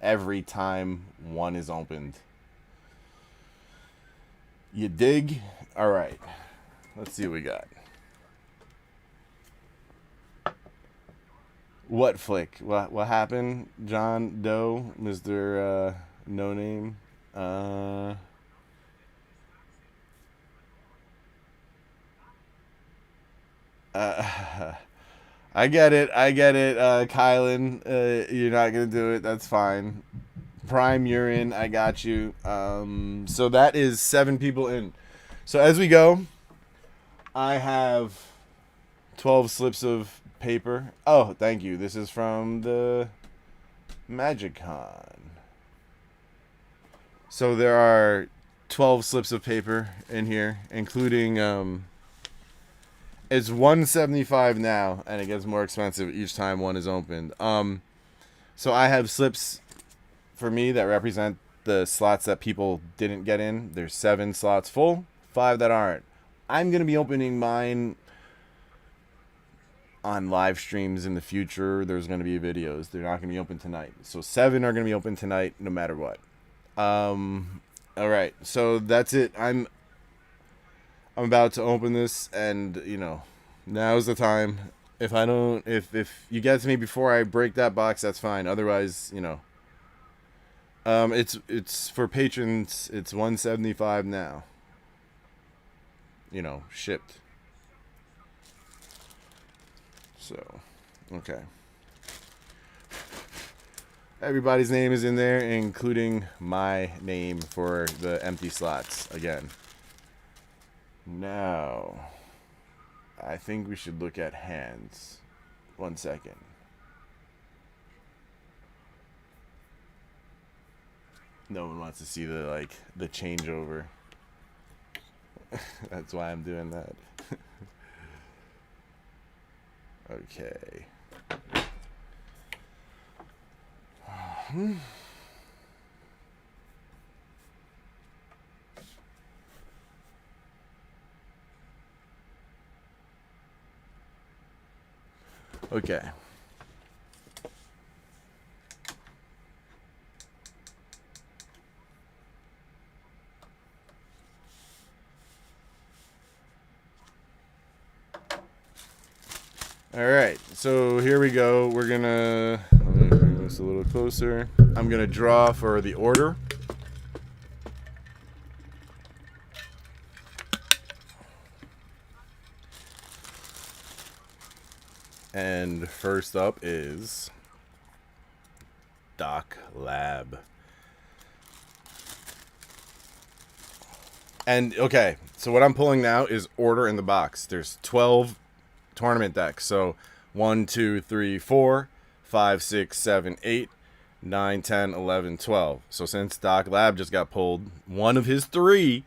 every time one is opened. You dig? All right. Let's see what we got. What flick? What happened? John Doe, Mr. No Name. I get it. Kylan, you're not gonna do it. That's fine. Prime, you're in. I got you. So that is 7 people in. So as we go, I have 12 slips of paper. Oh, thank you. This is from the MagicCon. So there are 12 slips of paper in here, including it's $175 now, and it gets more expensive each time one is opened. So I have slips for me that represent the slots that people didn't get in. There's 7 slots full, 5 that aren't. I'm gonna be opening mine on live streams in the future. There's gonna be videos. They're not gonna be open tonight. So 7 are gonna be open tonight, no matter what. All right. So that's it. I'm about to open this, and you know, now's the time. If I don't, if you get to me before I break that box, that's fine. Otherwise, you know, it's for patrons. It's $175 now. You know, shipped. So, okay. Everybody's name is in there, including my name for the empty slots again. Now, I think we should look at hands. 1 second. No one wants to see the changeover. That's why I'm doing that. Okay. Okay. All right, so here we go. We're gonna bring this a little closer. I'm gonna draw for the order. And first up is Doc Lab. And okay, so what I'm pulling now is order in the box. There's 12 tournament decks. So 1, 2, 3, 4, 5, 6, 7, 8, 9, 10, 11, 12. So since Doc Lab just got pulled, one of his 3,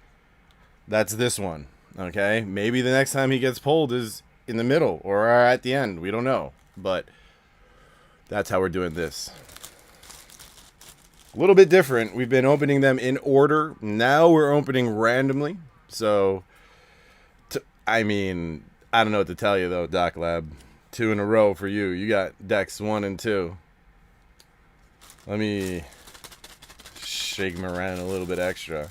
that's this one. Okay, maybe the next time he gets pulled is in the middle or at the end. We don't know, but that's how we're doing this. A little bit different. We've been opening them in order. Now we're opening randomly. So, I mean, I don't know what to tell you though, Doc Lab. 2 in a row for you. You got decks 1 and 2. Let me shake them around a little bit extra.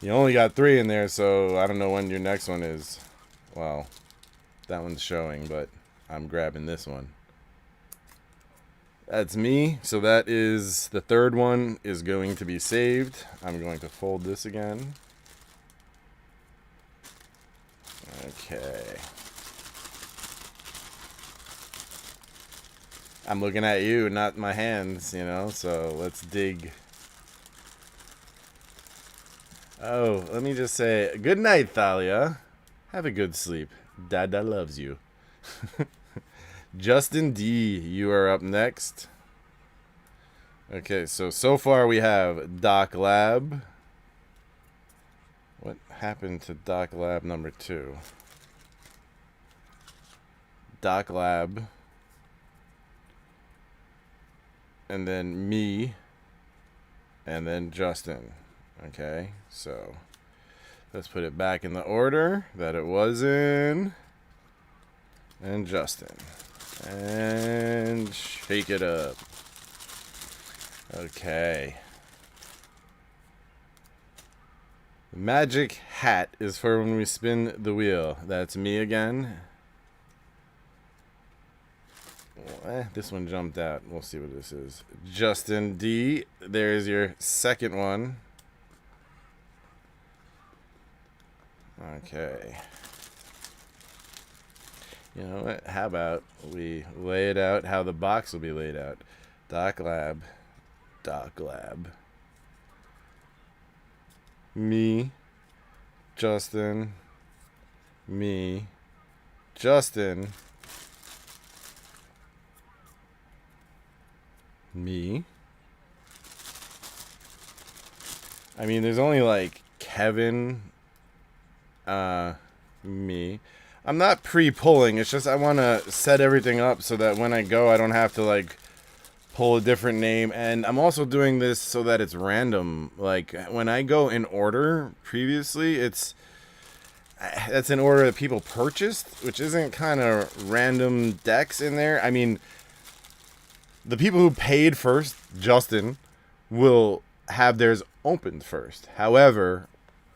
You only got 3 in there, so I don't know when your next one is. Well, that one's showing, but I'm grabbing this one. That's me. So that is the 3rd one is going to be saved. I'm going to fold this again. Okay. I'm looking at you, not my hands, you know, so let's dig. Oh, let me just say, good night, Thalia. Have a good sleep. Dada loves you. Justin D, you are up next. Okay, so far we have Doc Lab. What happened to Doc Lab number 2? Doc Lab. And then me. And then Justin. Okay, so let's put it back in the order that it was in. And Justin. And shake it up. Okay. The magic hat is for when we spin the wheel. That's me again. This one jumped out. We'll see what this is. Justin D. There's your second one. Okay. You know what? How about we lay it out how the box will be laid out? Doc Lab. Doc Lab. Me. Justin. Me. Justin. Me. I mean, there's only like Kevin. Me. I'm not pre-pulling. It's just I want to set everything up so that when I go, I don't have to like pull a different name. And I'm also doing this so that it's random. Like when I go in order previously, that's in order that people purchased, which isn't kind of random decks in there. I mean, the people who paid first, Justin, will have theirs opened first. However,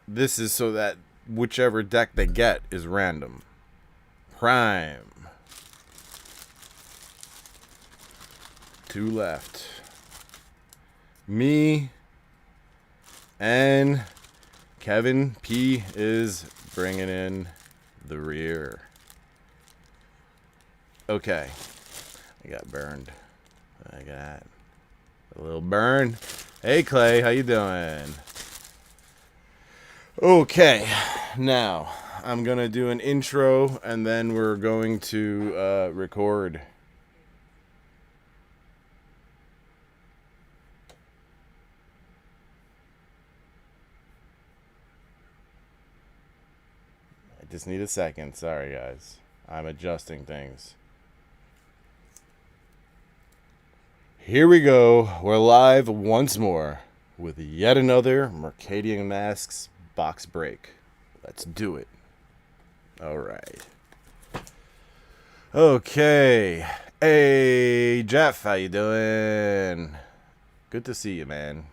this is so that whichever deck they get is random. Prime. 2 left. Me and Kevin P is bringing in the rear. Okay. I got burned. I got a little burn. Hey Clay, how you doing? Okay, now I'm gonna do an intro and then we're going to record. I just need a second. Sorry guys, I'm adjusting things. Here we go. We're live once more with yet another Mercadian Masques box break. Let's do it. All right. Okay. Hey, Jeff, how you doing? Good to see you, man.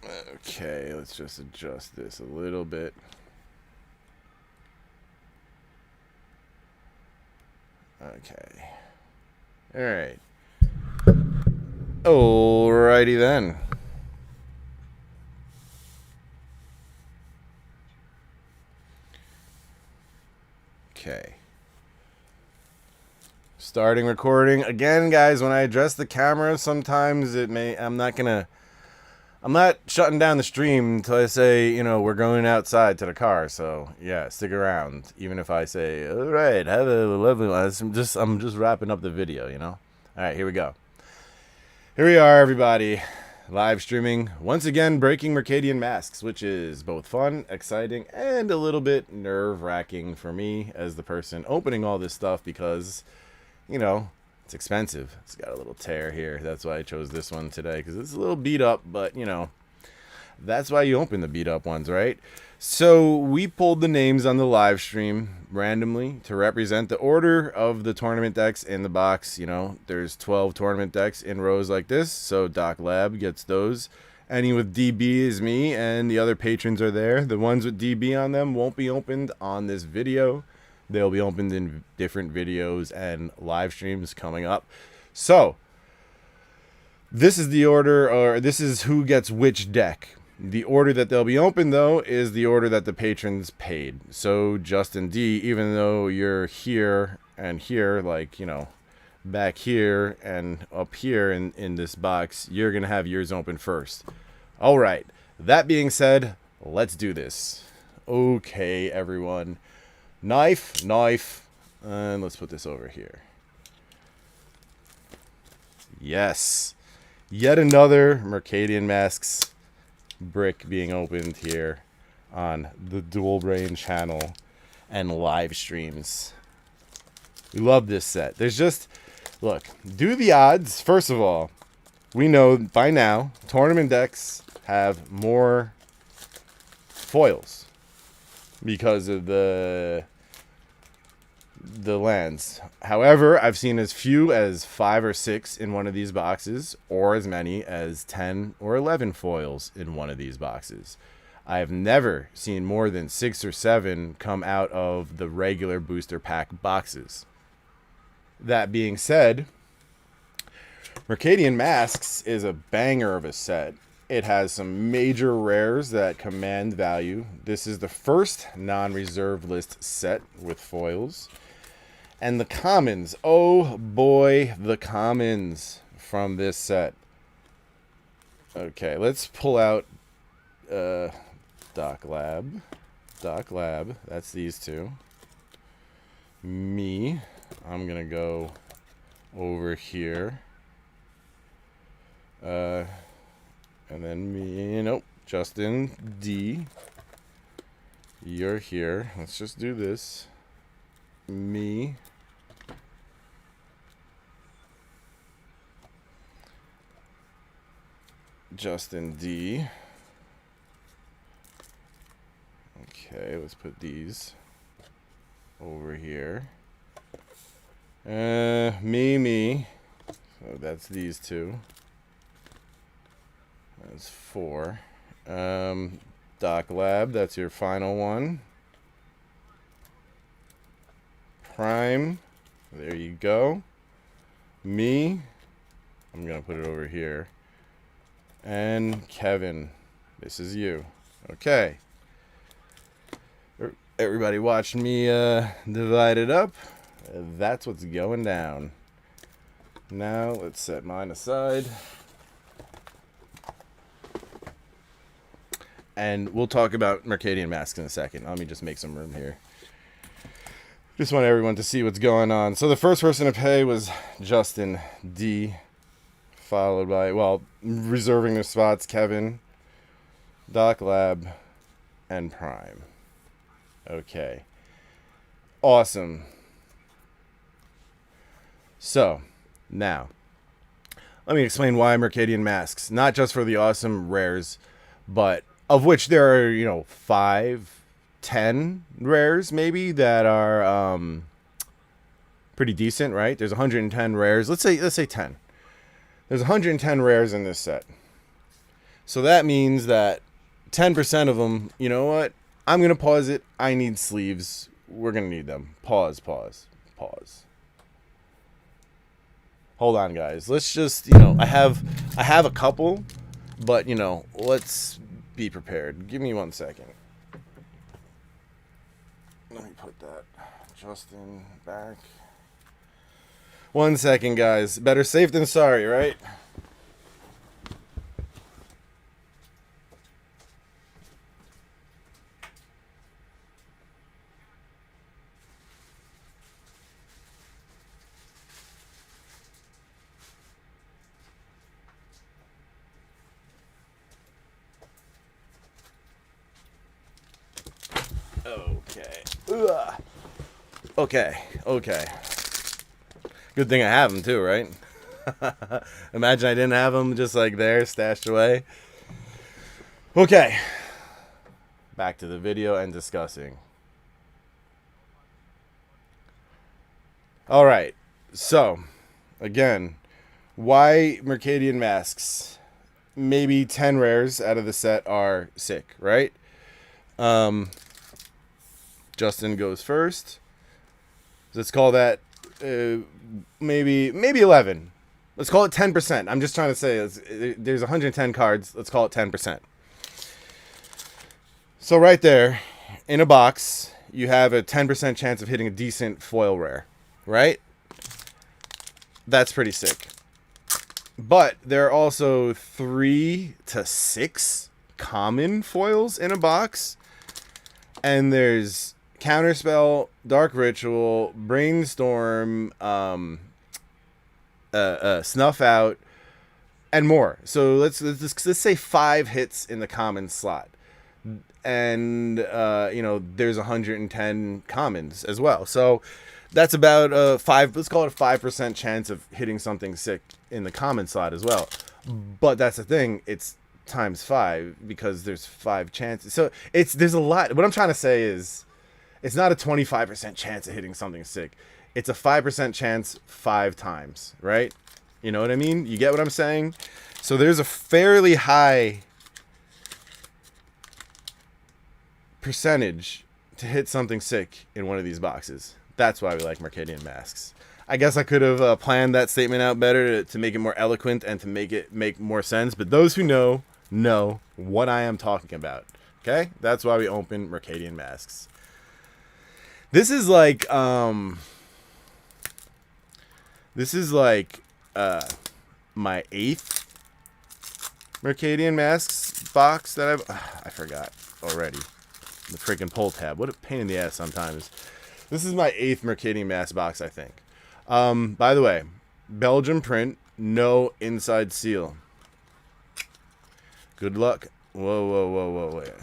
Okay, let's just adjust this a little bit. Okay. All right. Alrighty then. Okay. Starting recording. Again, guys, when I address the camera, sometimes I'm not shutting down the stream until I say, you know, we're going outside to the car. So yeah, stick around. Even if I say, all right, have a lovely one. I'm just wrapping up the video, you know. All right, here we go. Here we are, everybody. Live streaming once again, breaking Mercadian Masques, which is both fun, exciting, and a little bit nerve-wracking for me as the person opening all this stuff because, you know, it's expensive. It's got a little tear here. That's why I chose this one today, because it's a little beat up, but, you know, that's why you open the beat up ones, right? So we pulled the names on the live stream randomly to represent the order of the tournament decks in the box. You know, there's 12 tournament decks in rows like this, so Doc Lab gets those. Any with DB is me, and the other patrons are there. The ones with DB on them won't be opened on this video. They'll be opened in different videos and live streams coming up. So this is the order, or this is who gets which deck. The order that they'll be opened, though, is the order that the patrons paid. So Justin D, even though you're here and here, like, you know, back here and up here in this box, you're going to have yours open first. All right. That being said, let's do this. Okay, everyone. Knife, and let's put this over here. Yes. Yet another Mercadian Masques brick being opened here on the Dual Brain channel and live streams. We love this set. There's just, look, do the odds. First of all, we know by now tournament decks have more foils because of the the lands. However, I've seen as few as 5 or 6 in one of these boxes, or as many as 10 or 11 foils in one of these boxes. I have never seen more than 6 or 7 come out of the regular booster pack boxes. That being said, Mercadian Masques is a banger of a set. It has some major rares that command value. This is the first non-reserve list set with foils. And the commons, oh boy, the commons from this set. Okay, let's pull out Doc Lab, that's these two. Me, I'm gonna go over here. And then me, nope, Justin D. You're here. Let's just do this. Me. Justin D. Okay, let's put these over here. Me. So that's these two. That's 4. Doc Lab, that's your final one. Prime, there you go. Me, I'm gonna put it over here. And Kevin, this is you. Okay. Everybody watching me divide it up. That's what's going down. Now let's set mine aside. And we'll talk about Mercadian Masques in a second. Let me just make some room here. Just want everyone to see what's going on. So the first person to pay was Justin D. Followed by, well, reserving their spots, Kevin, Doc Lab, and Prime. Okay. Awesome. So, now, let me explain why Mercadian Masques. Not just for the awesome rares, but of which there are, 5, 10 rares maybe that are pretty decent, right? There's 110 rares. Let's say 10. There's 110 rares in this set. So that means that 10% of them, you know what? I'm going to pause it. I need sleeves. We're going to need them. Pause. Hold on, guys. Let's just, I have a couple, but, let's be prepared. Give me 1 second. Let me put that Justin back. 1 second, guys. Better safe than sorry, right? Okay. Good thing I have them too, right? Imagine I didn't have them just like there, stashed away. Okay. Back to the video and discussing. All right. So, again, why Mercadian Masques? Maybe 10 rares out of the set are sick, right? Justin goes first. Let's call that maybe 11. Let's call it 10%. I'm just trying to say there's 110 cards. Let's call it 10%. So right there, in a box, you have a 10% chance of hitting a decent foil rare, right? That's pretty sick. But there are also 3 to 6 common foils in a box. And there's Counterspell, Dark Ritual, Brainstorm, Snuff Out, and more. So let's say 5 hits in the common slot. And, there's 110 commons as well. So that's about let's call it a 5% chance of hitting something sick in the common slot as well. But that's the thing, it's times 5 because there's 5 chances. So there's a lot. What I'm trying to say is It's not a 25% chance of hitting something sick. It's a 5% chance 5 times, right? You know what I mean? You get what I'm saying? So there's a fairly high percentage to hit something sick in one of these boxes. That's why we like Mercadian Masques. I guess I could have planned that statement out better to make it more eloquent and to make it make more sense. But those who know what I am talking about. Okay? That's why we open Mercadian Masques. This is like my 8th Mercadian Masques box that I forgot already. The freaking pull tab. What a pain in the ass sometimes. This is my 8th Mercadian Masques box, I think. By the way, Belgium print, no inside seal. Good luck. Whoa, wait.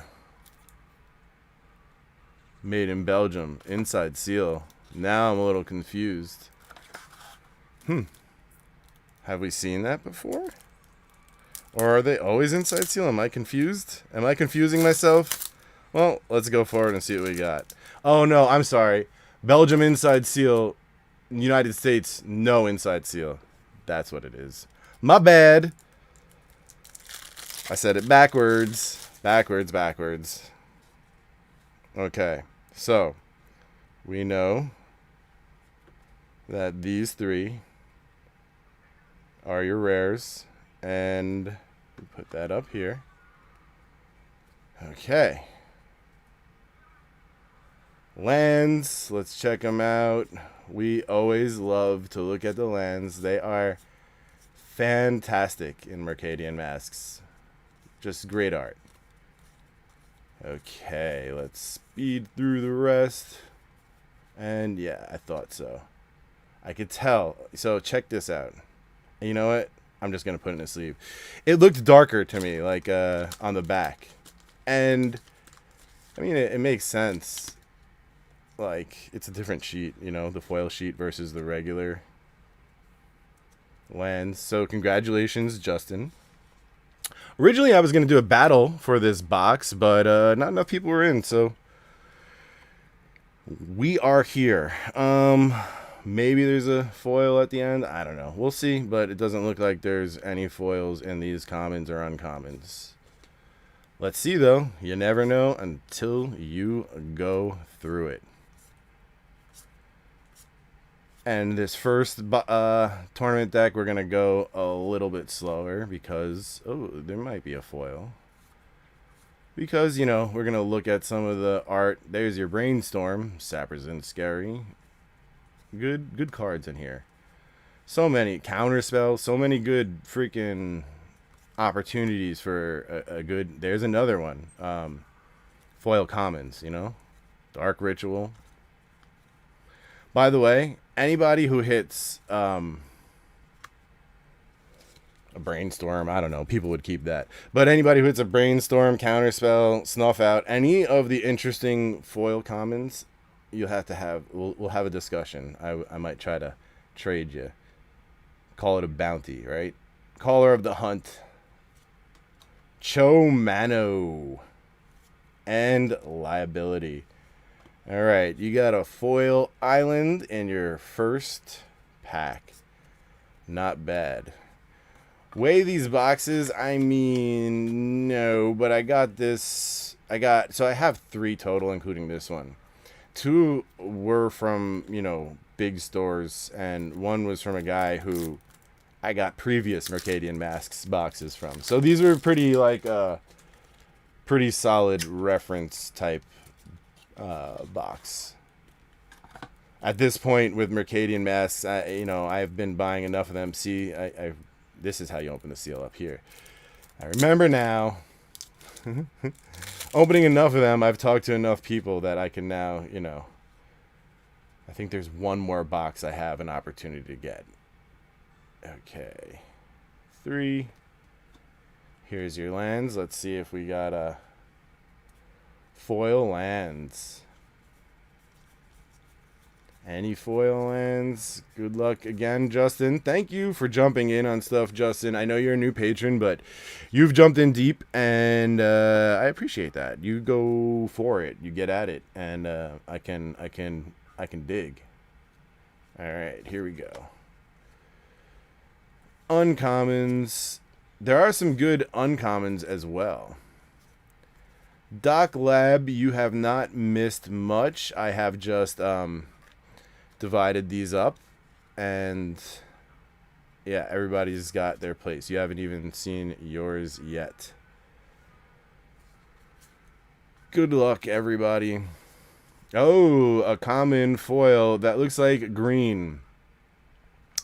Made in Belgium, inside seal. Now I'm a little confused. Have we seen that before? Or are they always inside seal? Am I confused? Am I confusing myself? Well, let's go forward and see what we got. Oh, no, I'm sorry. Belgium inside seal. United States, no inside seal. That's what it is. My bad. I said it backwards. Backwards. Okay, so we know that these 3 are your rares, and we put that up here. Okay. Lands, let's check them out. We always love to look at the lands. They are fantastic in Mercadian Masques. Just great art. Okay, let's speed through the rest. And yeah, I thought so. I could tell. So check this out. And you know what? I'm just going to put it in a sleeve. It looked darker to me, like on the back. And, I mean, it makes sense. Like, it's a different sheet, you know, the foil sheet versus the regular lands. So congratulations, Justin. Originally, I was going to do a battle for this box, but not enough people were in, so we are here. Maybe there's a foil at the end. I don't know. We'll see, but it doesn't look like there's any foils in these commons or uncommons. Let's see, though. You never know until you go through it. And this first tournament deck, we're going to go a little bit slower because, oh, there might be a foil. Because, you know, we're going to look at some of the art. There's your Brainstorm, Sappers and Scary. Good cards in here. So many counterspells, so many good freaking opportunities for a good. There's another one. Foil commons, you know, Dark Ritual. By the way, anybody who hits a Brainstorm, I don't know, people would keep that. But anybody who hits a Brainstorm, Counterspell, Snuff Out, any of the interesting foil commons, you'll have to have. We'll have a discussion. I might try to trade you. Call it a bounty, right? Caller of the Hunt. Cho Mano. And Liability. All right, you got a foil island in your first pack. Not bad. Weigh these boxes, I mean, no, but I got this. So I have 3 total, including this one. 2 were from, you know, big stores, and 1 was from a guy who I got previous Mercadian Masques boxes from. So these were pretty, like, pretty solid reference type box. At this point with Mercadian Masques, you know, I've been buying enough of them. See, this is how you open the seal up here. I remember now. Opening enough of them, I've talked to enough people that I can now, you know. I think there's 1 more box I have an opportunity to get. Okay. 3. Here's your lands. Let's see if we got a foil lands. Any foil lands? Good luck again, Justin. Thank you for jumping in on stuff, Justin. I know you're a new patron, but you've jumped in deep, and I appreciate that. You go for it. You get at it, and I can dig. All right, here we go. Uncommons. There are some good uncommons as well. Doc Lab, you have not missed much. I have just divided these up, and yeah, everybody's got their place. You haven't even seen yours yet. Good luck, everybody. Oh, a common foil that looks like green.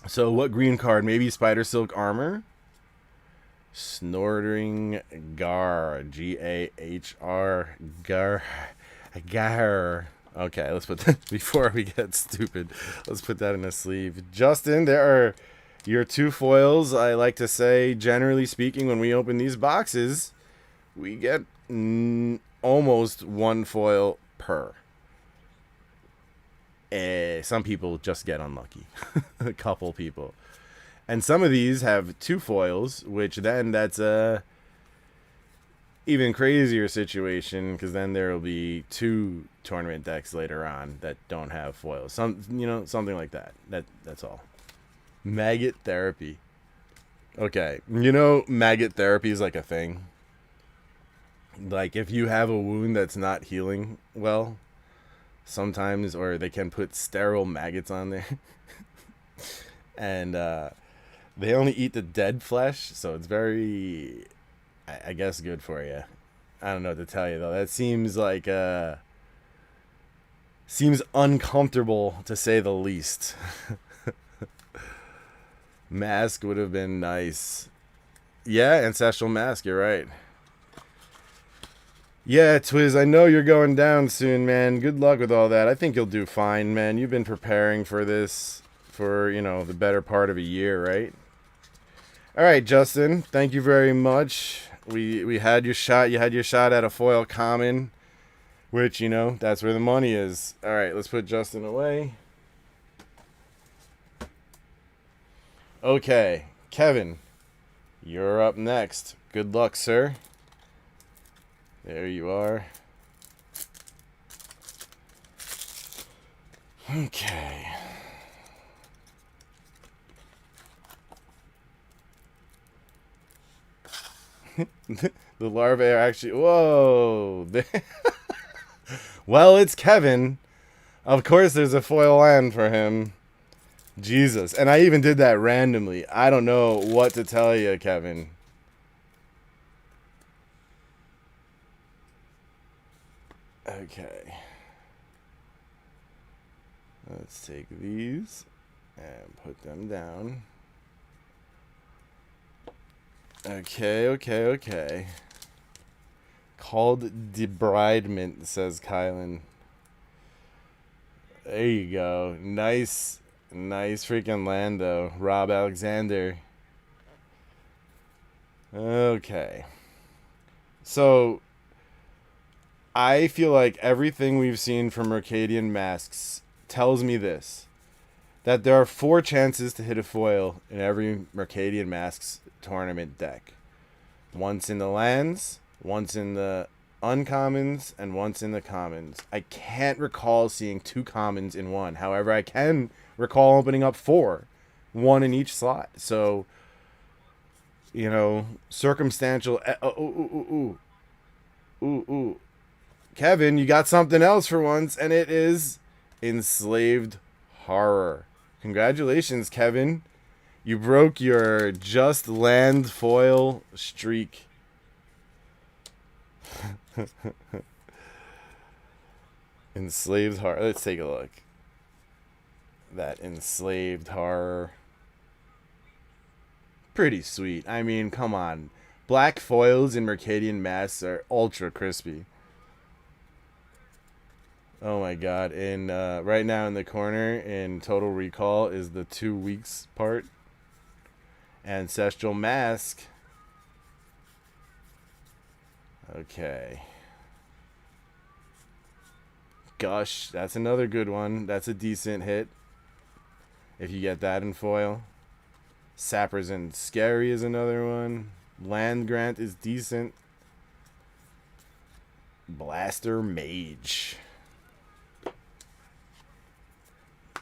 So what green card? Maybe Spider Silk Armor? Snorting Gar. G-A-H-R. Gar. Gar. Okay, let's put that, before we get stupid, let's put that in a sleeve. Justin, there are your two foils. I like to say, generally speaking, when we open these boxes, we get almost one foil per. Some people just get unlucky. A couple people. And some of these have two foils, which then that's a even crazier situation, because then there will be two tournament decks later on that don't have foils. Something like that. That's all. Maggot therapy. Okay, maggot therapy is like a thing. Like if you have a wound that's not healing well, sometimes, or they can put sterile maggots on there, and they only eat the dead flesh, so it's very, I guess, good for you. I don't know what to tell you, though. That seems like seems uncomfortable, to say the least. Mask would have been nice. Yeah, Ancestral Mask, you're right. Yeah, Twiz, I know you're going down soon, man. Good luck with all that. I think you'll do fine, man. You've been preparing for this for, the better part of a year, right? All right, Justin, thank you very much. We had your shot. You had your shot at a foil common, which, that's where the money is. All right, let's put Justin away. Okay, Kevin, you're up next. Good luck, sir. There you are. Okay. The larvae are actually... Whoa! Well, it's Kevin. Of course there's a foil land for him. Jesus. And I even did that randomly. I don't know what to tell you, Kevin. Okay. Let's take these and put them down. Okay. Called debridement, says Kylan. There you go. Nice freaking land, though. Rob Alexander. Okay. So, I feel like everything we've seen from Mercadian Masques tells me this. That there are 4 chances to hit a foil in every Mercadian Masques tournament deck. Once in the lands, once in the uncommons, and once in the commons. I can't recall seeing 2 commons in one. However, I can recall opening up 4. 1 in each slot. So, circumstantial... Ooh. Kevin, you got something else for once, and it is Enslaved Horror. Congratulations, Kevin. You broke your just land foil streak. Enslaved Horror. Let's take a look. That Enslaved Horror. Pretty sweet. I mean, come on. Black foils in Mercadian Masques are ultra crispy. Oh my god. In right now in the corner in Total Recall is the 2 weeks part. Ancestral Mask. Okay. Gush, that's another good one. That's a decent hit if you get that in foil. Sappers and Scary is another one. Land Grant is decent. Blaster Mage.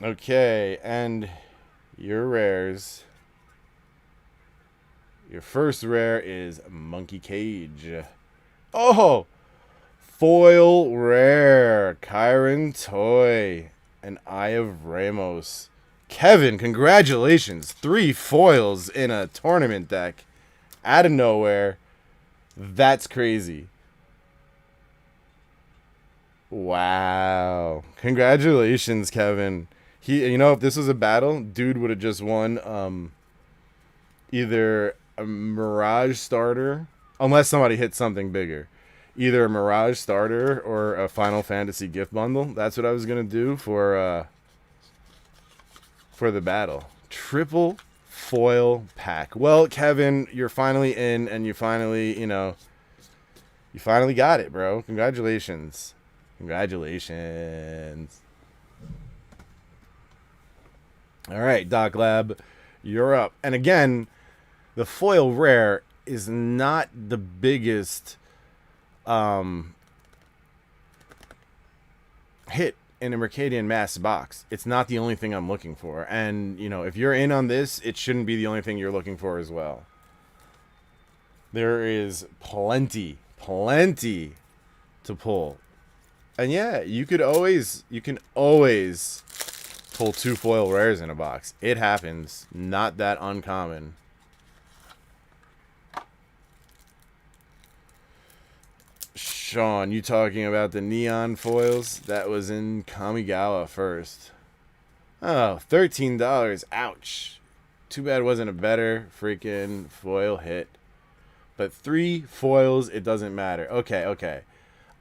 Okay, and your rares. Your first rare is Monkey Cage. Oh! Foil rare. Kyron Toy. An Eye of Ramos. Kevin, congratulations. 3 foils in a tournament deck. Out of nowhere. That's crazy. Wow. Congratulations, Kevin. You know, if this was a battle, dude would have just won either a Mirage starter, unless somebody hit something bigger. Either a Mirage starter or a Final Fantasy gift bundle. That's what I was going to do for the battle. Triple foil pack. Well, Kevin, you're finally in, and you finally, you finally got it, bro. Congratulations. Congratulations. All right, Doc Lab, you're up. And again, the foil rare is not the biggest hit in a Mercadian Masques box. It's not the only thing I'm looking for. And, if you're in on this, it shouldn't be the only thing you're looking for as well. There is plenty to pull. And yeah, you can always pull 2 foil rares in a box. It happens. Not that uncommon. Sean, you talking about the neon foils? That was in Kamigawa first. Oh, $13. Ouch. Too bad it wasn't a better freaking foil hit. But 3 foils, it doesn't matter. Okay.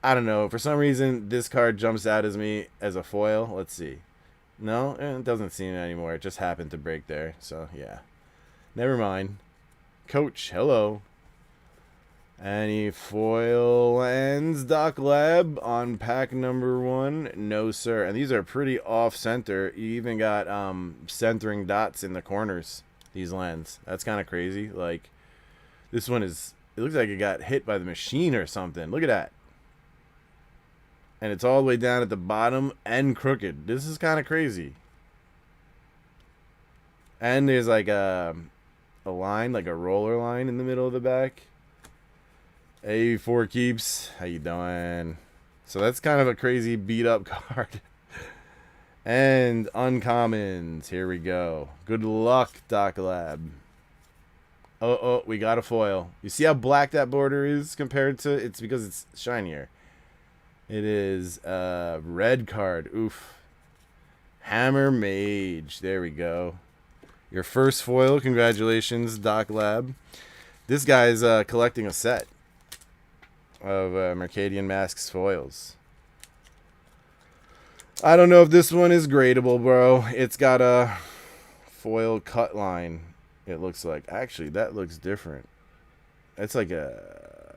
I don't know. For some reason, this card jumps out as me as a foil. Let's see. No, it doesn't seem anymore. It just happened to break there. So, yeah. Never mind. Coach, hello. Any foil lands, Doc Lab, on pack number 1? No, sir. And these are pretty off-center. You even got centering dots in the corners, these lands. That's kind of crazy. Like, this one is... It looks like it got hit by the machine or something. Look at that. And it's all the way down at the bottom and crooked. This is kind of crazy. And there's like a line, like a roller line in the middle of the back. Hey, 4 keeps. How you doing? So that's kind of a crazy beat up card. And uncommons. Here we go. Good luck, Doc Lab. Oh, we got a foil. You see how black that border is compared to... It's because it's shinier. It is a red card. Oof. Hammer Mage. There we go. Your first foil. Congratulations, Doc Lab. This guy's collecting a set of Mercadian Masques foils. I don't know if this one is gradable, bro. It's got a foil cut line, it looks like. Actually, that looks different. It's like a...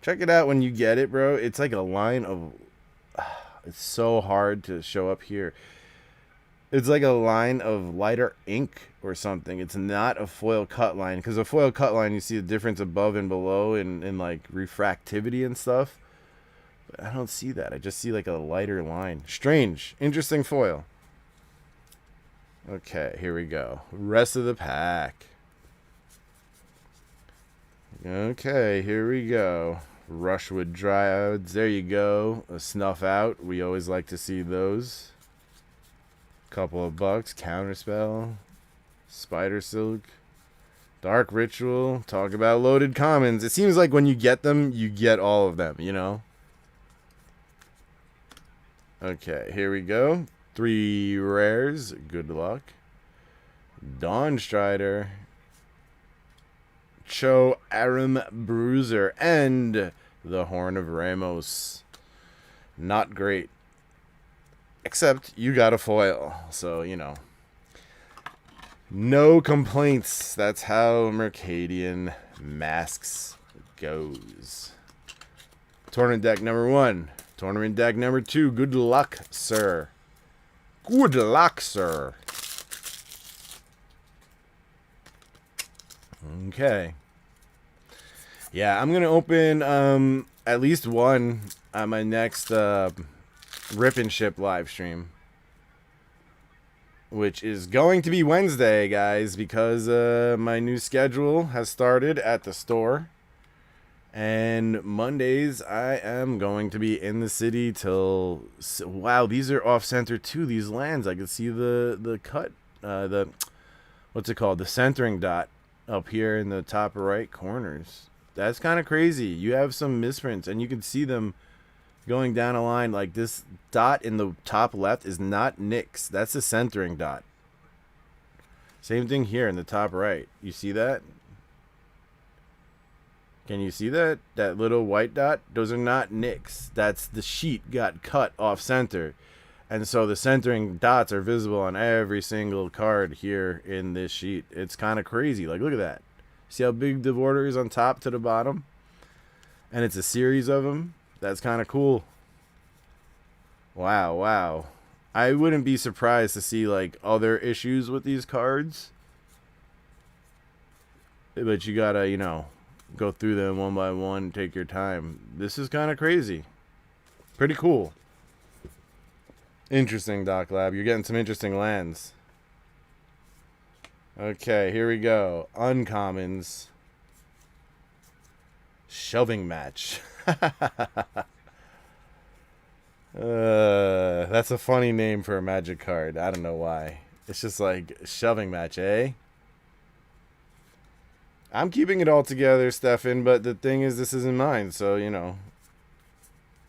Check it out when you get it, bro. It's like a line of... It's so hard to show up here. It's like a line of lighter ink or something. It's not a foil cut line. Because a foil cut line, you see the difference above and below in like refractivity and stuff. But I don't see that. I just see like a lighter line. Strange. Interesting foil. Okay, here we go. Rest of the pack. Okay, here we go. Rushwood Dryads. There you go. A Snuff Out. We always like to see those. Couple of bucks. Counterspell. Spider Silk. Dark Ritual. Talk about loaded commons. It seems like when you get them, you get all of them, you know? Okay, here we go. 3 rares. Good luck. Dawn Strider. Cho Aram Bruiser. And the Horn of Ramos. Not great. Except you got a foil. So, you know. No complaints. That's how Mercadian Masques goes. Tournament deck number 1. Tournament deck number 2. Good luck, sir. Good luck, sir. Okay. Yeah, I'm going to open at least one on my next Rip and Ship live stream, which is going to be Wednesday, guys, because my new schedule has started at the store. And Mondays, I am going to be in the city till... Wow, these are off-center too, these lands. I can see the cut, what's it called? The centering dot up here in the top right corners. That's kind of crazy. You have some misprints, and you can see them going down a line. Like this dot in the top left is not Nyx. That's a centering dot. Same thing here in the top right. You see that? Can you see that? That little white dot? Those are not Nyx. That's the sheet got cut off center. And so the centering dots are visible on every single card here in this sheet. It's kind of crazy. Like, look at that. See how big the border is on top to the bottom? And it's a series of them. That's kind of cool. Wow, wow. I wouldn't be surprised to see, like, other issues with these cards. But you gotta, you know, go through them one by one, take your time. This is kind of crazy. Pretty cool. Interesting, Doc Lab. You're getting some interesting lands. Okay, here we go. Uncommons. Shelving match. That's a funny name for a Magic card. I don't know why. It's just like shelving match, eh? I'm keeping it all together, Stefan, but the thing is, this isn't mine, so, you know,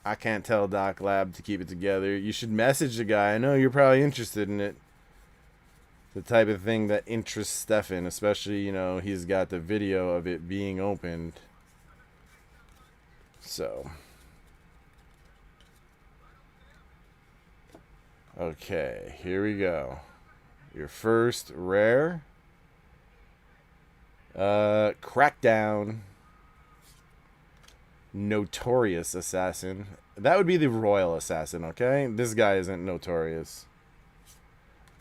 I can't tell Doc Lab to keep it together. You should message the guy. I know you're probably interested in it. The type of thing that interests Stefan, especially, you know, he's got the video of it being opened. So. Okay, here we go. Your first rare. Crackdown. Notorious Assassin. That would be the Royal Assassin, okay? This guy isn't notorious.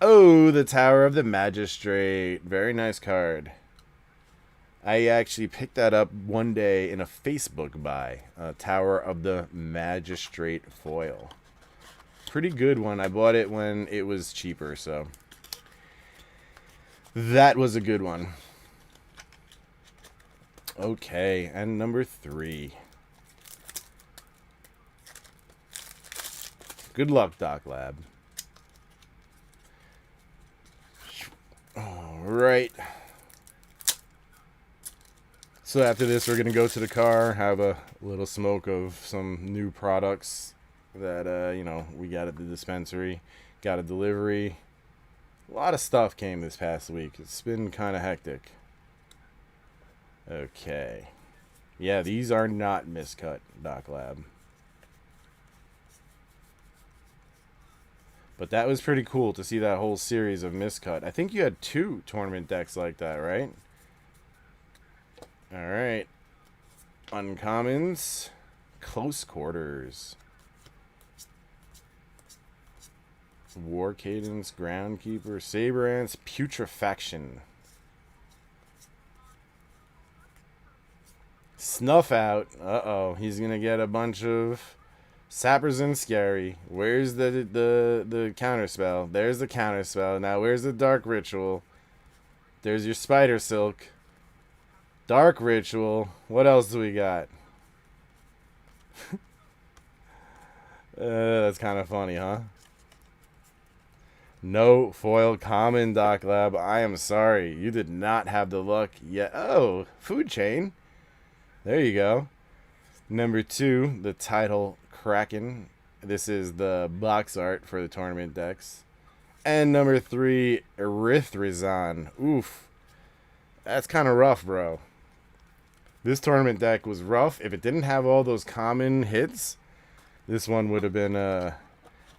Oh, the Tower of the Magistrate. Very nice card. I actually picked that up one day in a Facebook buy. Tower of the Magistrate foil. Pretty good one. I bought it when it was cheaper, so that was a good one. Okay, and number 3. Good luck, Doc Lab. All right. So after this, we're going to go to the car, have a little smoke of some new products that, you know, we got at the dispensary. Got a delivery. A lot of stuff came this past week. It's been kind of hectic. Okay. Yeah, these are not miscut, Doc Lab. But that was pretty cool to see that whole series of miscut. I think you had 2 tournament decks like that, right? Alright. Uncommons. Close Quarters. War Cadence, Groundkeeper, Saber Ants, Putrefaction. Snuff Out. Uh-oh. He's going to get a bunch of Sappers and Scary. Where's the counterspell? There's the counterspell. Now, where's the Dark Ritual? There's your Spider Silk. Dark Ritual. What else do we got? That's kind of funny, huh? No foil common, Doc Lab. I am sorry. You did not have the luck yet. Oh, Food Chain. There you go. Number 2, the Title Kraken. This is the box art for the tournament decks. And number 3, Erythrazon. Oof. That's kind of rough, bro. This tournament deck was rough. If it didn't have all those common hits, this one would have been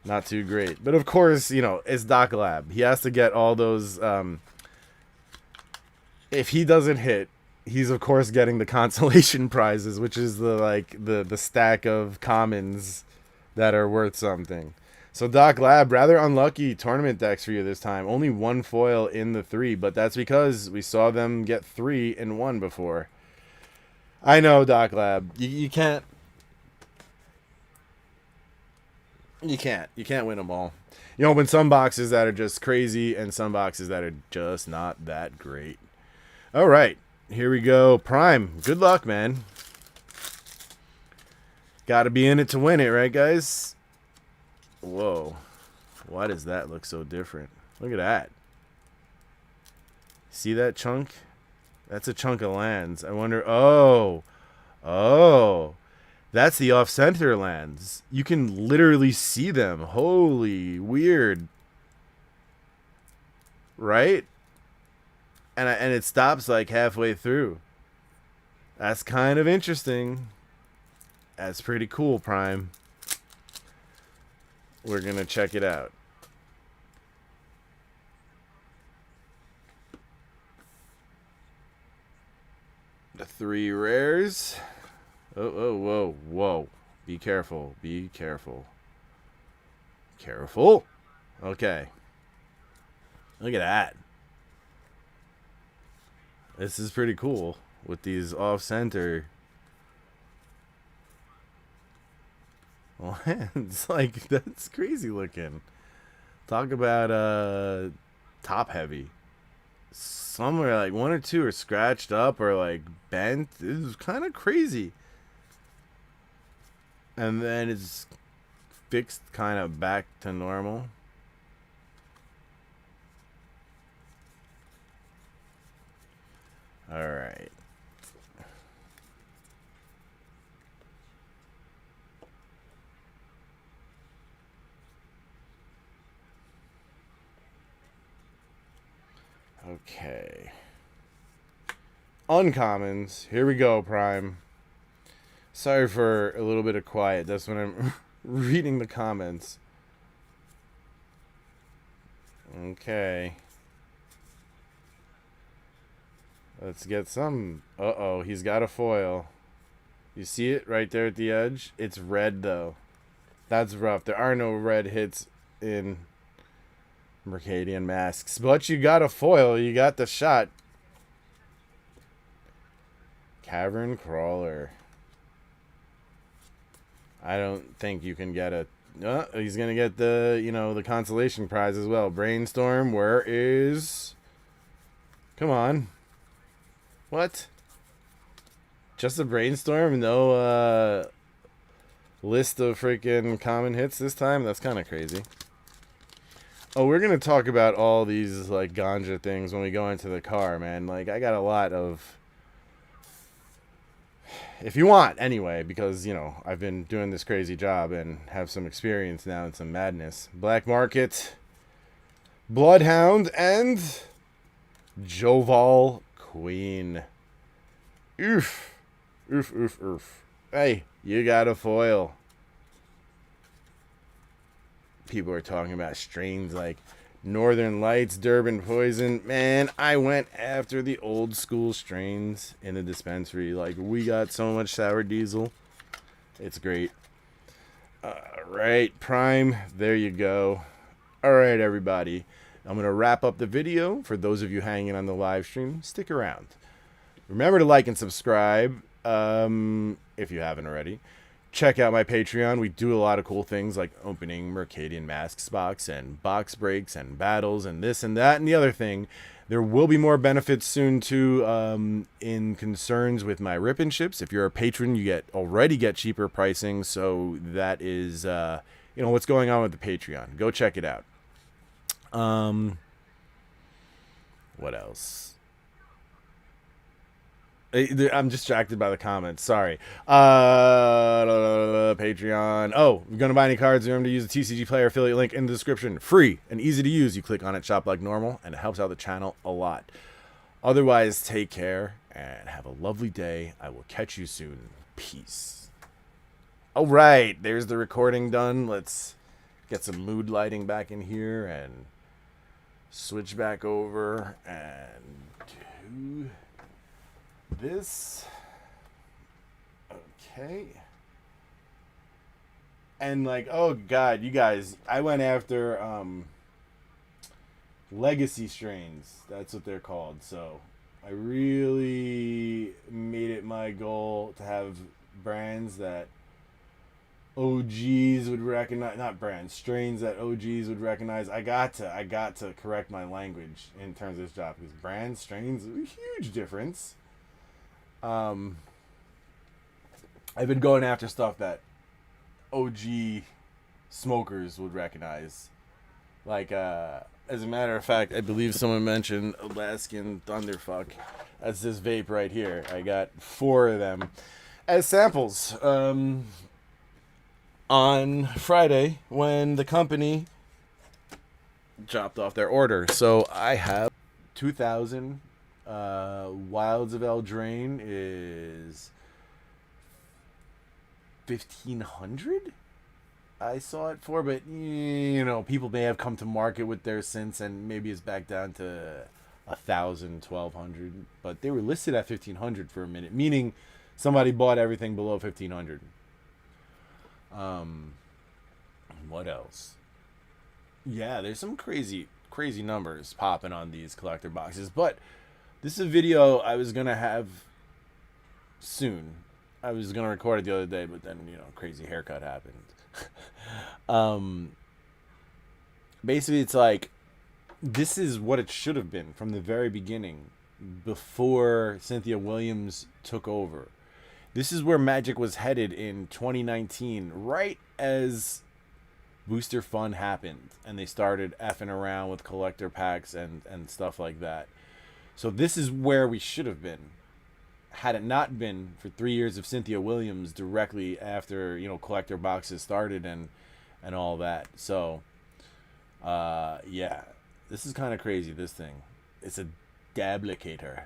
not too great. But of course, you know, it's Doc Lab. He has to get all those. If he doesn't hit, he's of course getting the consolation prizes, which is the stack of commons that are worth something. So Doc Lab, rather unlucky tournament decks for you this time. Only one foil in the 3, but that's because we saw them get 3 in 1 before. I know, Doc Lab. You can't. You can't win them all. You open some boxes that are just crazy and some boxes that are just not that great. All right, here we go. Prime, good luck, man. Got to be in it to win it, right, guys? Whoa. Why does that look so different? Look at that. See that chunk? That's a chunk of lands. I wonder... Oh. That's the off-center lands. You can literally see them. Holy weird. Right? And it stops like halfway through. That's kind of interesting. That's pretty cool, Prime. We're going to check it out. The 3 rares. Whoa. Be careful. Be careful. Careful. Okay. Look at that. This is pretty cool with these off-center lands. Like, that's crazy looking. Talk about top heavy. Somewhere like 1 or 2 are scratched up or like bent. It was kind of crazy. And then it's fixed kind of back to normal. All right. Okay. Uncommons. Here we go, Prime. Sorry for a little bit of quiet. That's when I'm reading the comments. Okay. Let's get some. Uh-oh, he's got a foil. You see it right there at the edge? It's red, though. That's rough. There are no red hits in Mercadian Masques. But you got a foil. You got the shot. Cavern Crawler. I don't think you can get a... he's going to get the, the consolation prize as well. Brainstorm, where is... Come on. What? Just a brainstorm? No list of freaking common hits this time? That's kind of crazy. Oh, we're going to talk about all these, like, ganja things when we go into the car, man. Like, I got a lot of... If you want, anyway, because, I've been doing this crazy job and have some experience now and some madness. Black Market, Bloodhound, and Joval Queen. Oof. Oof. Hey, you got a foil. People are talking about strains like Northern Lights, Durban Poison. Man, I went after the old school strains in the dispensary. Like, we got so much sour diesel. It's great. Alright, Prime. There you go. Alright, everybody. I'm going to wrap up the video. For those of you hanging on the live stream, stick around. Remember to like and subscribe if you haven't already. Check out my Patreon. We do a lot of cool things like opening Mercadian Masques box and box breaks and battles and this and that and the other thing. There will be more benefits soon too in concerns with my ripping ships. If you're a patron, you already get cheaper pricing. So that is what's going on with the Patreon. Go check it out. What else? I'm distracted by the comments. Sorry. Patreon. Oh, you're going to buy any cards? Remember to use the TCG Player affiliate link in the description. Free and easy to use. You click on it, shop like normal, and it helps out the channel a lot. Otherwise, take care and have a lovely day. I will catch you soon. Peace. All right. There's the recording done. Let's get some mood lighting back in here and switch back over and do... this. Okay. And like, oh god, you guys, I went after legacy strains. That's what they're called. So I really made it my goal to have brands that OGs would recognize, not brands, strains that OGs would recognize. I got to correct my language in terms of this job because brands, strains, a huge difference. Um, I've been going after stuff that OG smokers would recognize. Like, as a matter of fact, I believe someone mentioned Alaskan Thunderfuck. That's this vape right here. I got 4 of them as samples. On Friday when the company dropped off their order. So I have 2,000. Wilds of Eldraine is 1,500. I saw it for, but you know, people may have come to market with theirs since, and maybe it's back down to 1,000, 1,200. But they were listed at 1,500 for a minute, meaning somebody bought everything below 1,500. What else? Yeah, there's some crazy numbers popping on these collector boxes, but this is a video I was gonna have soon. I was gonna record it the other day, but then, you know, crazy haircut happened. Basically it's like, this is what it should have been from the very beginning, before Cynthia Williams took over. This is where Magic was headed in 2019, right as Booster Fun happened and they started effing around with collector packs and stuff like that. So this is where we should have been, had it not been for 3 years of Cynthia Williams directly after, you know, collector boxes started and all that. So yeah, this is kind of crazy, this thing. It's a dablicator.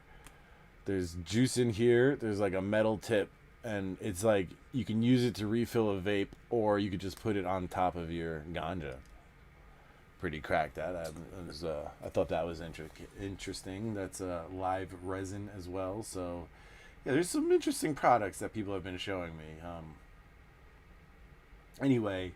There's juice in here. There's like a metal tip, and it's like you can use it to refill a vape, or you could just put it on top of your ganja. Pretty cracked. That was, I thought that was interesting. That's live resin as well. So yeah, there's some interesting products that people have been showing me. Anyway,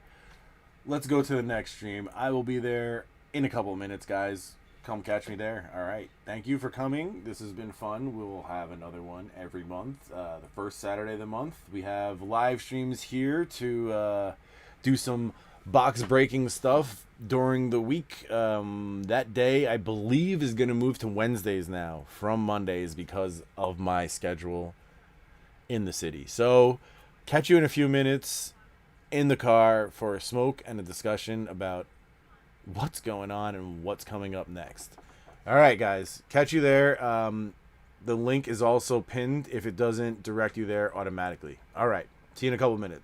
let's go to the next stream. I will be there in a couple of minutes, guys. Come catch me there. All right. Thank you for coming. This has been fun. We will have another one every month. The first Saturday of the month. We have live streams here to do some box breaking stuff during the week. That day, I believe, is going to move to Wednesdays now from Mondays because of my schedule in the city. So catch you in a few minutes in the car for a smoke and a discussion about what's going on and what's coming up next. All right, guys, catch you there. The link is also pinned if it doesn't direct you there automatically. All right, see you in a couple minutes.